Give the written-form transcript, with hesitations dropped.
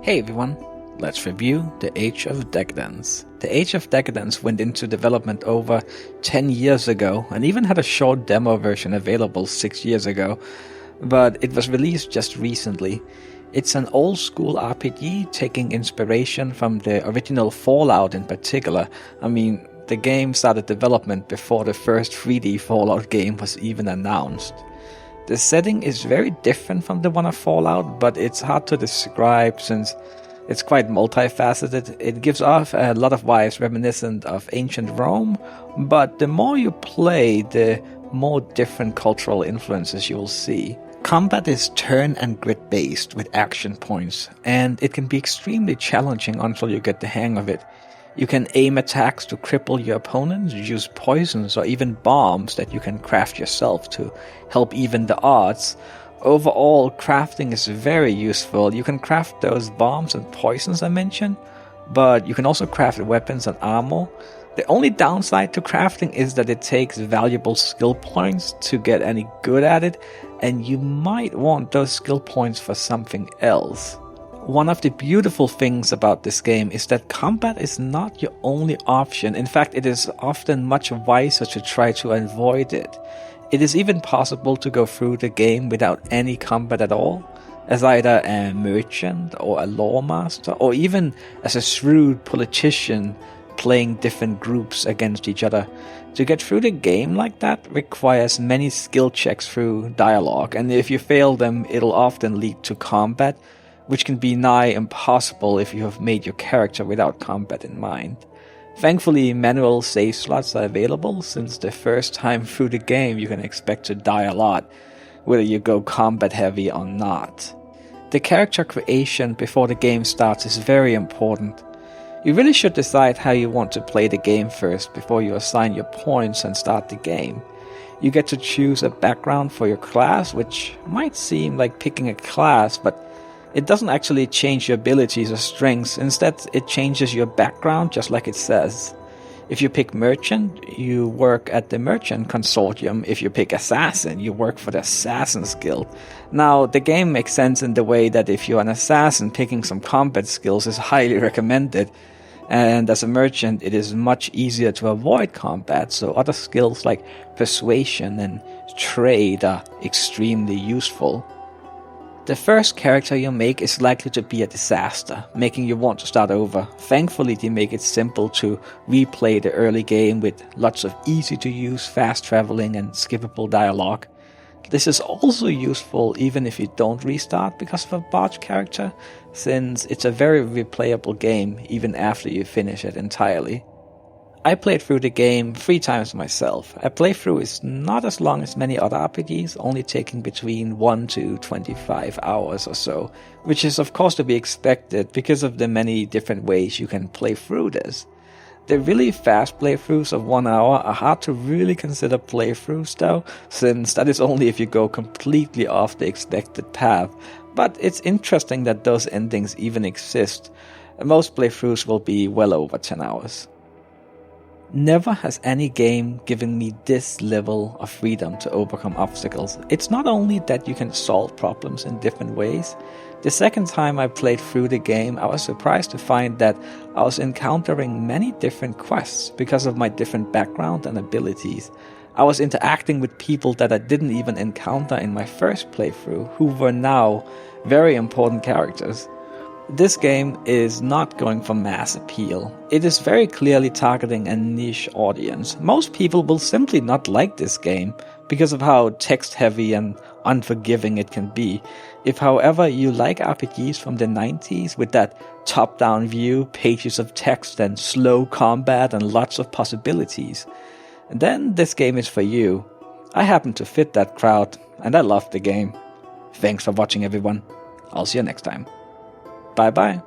Hey everyone, let's review the Age of Decadence. The Age of Decadence went into development over 10 years ago and even had a short demo version available 6 years ago, but it was released just recently. It's an old school RPG taking inspiration from the original Fallout in particular. I mean, the game started development before the first 3D Fallout game was even announced. The setting is very different from the one of Fallout, but it's hard to describe since it's quite multifaceted. It gives off a lot of vibes reminiscent of ancient Rome, but the more you play, the more different cultural influences you'll see. Combat is turn and grid based with action points, and it can be extremely challenging until you get the hang of it. You can aim attacks to cripple your opponents, use poisons or even bombs that you can craft yourself to help even the odds. Overall, crafting is very useful. You can craft those bombs and poisons I mentioned, but you can also craft weapons and armor. The only downside to crafting is that it takes valuable skill points to get any good at it, and you might want those skill points for something else. One of the beautiful things about this game is that combat is not your only option. In fact, it is often much wiser to try to avoid it. It is even possible to go through the game without any combat at all, as either a merchant or a lawmaster, or even as a shrewd politician playing different groups against each other. To get through the game like that requires many skill checks through dialogue, and if you fail them, it'll often lead to combat, which can be nigh impossible if you have made your character without combat in mind. Thankfully, manual save slots are available, since the first time through the game you can expect to die a lot, whether you go combat heavy or not. The character creation before the game starts is very important. You really should decide how you want to play the game first before you assign your points and start the game. You get to choose a background for your class, which might seem like picking a class, but it doesn't actually change your abilities or strengths. Instead, it changes your background just like it says. If you pick Merchant, you work at the Merchant Consortium. If you pick Assassin, you work for the Assassin's Guild. Now, the game makes sense in the way that if you're an assassin, picking some combat skills is highly recommended. And as a merchant, it is much easier to avoid combat, so other skills like persuasion and trade are extremely useful. The first character you make is likely to be a disaster, making you want to start over. Thankfully, they make it simple to replay the early game with lots of easy to use fast traveling and skippable dialogue. This is also useful even if you don't restart because of a botched character, since it's a very replayable game even after you finish it entirely. I played through the game 3 times myself. A playthrough is not as long as many other RPGs, only taking between 1 to 25 hours or so, which is of course to be expected because of the many different ways you can play through this. The really fast playthroughs of 1 hour are hard to really consider playthroughs though, since that is only if you go completely off the expected path, but it's interesting that those endings even exist. Most playthroughs will be well over 10 hours. Never has any game given me this level of freedom to overcome obstacles. It's not only that you can solve problems in different ways. The second time I played through the game, I was surprised to find that I was encountering many different quests because of my different background and abilities. I was interacting with people that I didn't even encounter in my first playthrough, who were now very important characters. This game is not going for mass appeal. It is very clearly targeting a niche audience. Most people will simply not like this game because of how text-heavy and unforgiving it can be. If, however, you like RPGs from the 90s with that top-down view, pages of text and slow combat and lots of possibilities, then this game is for you. I happen to fit that crowd, and I love the game. Thanks for watching, everyone. I'll see you next time. Bye bye.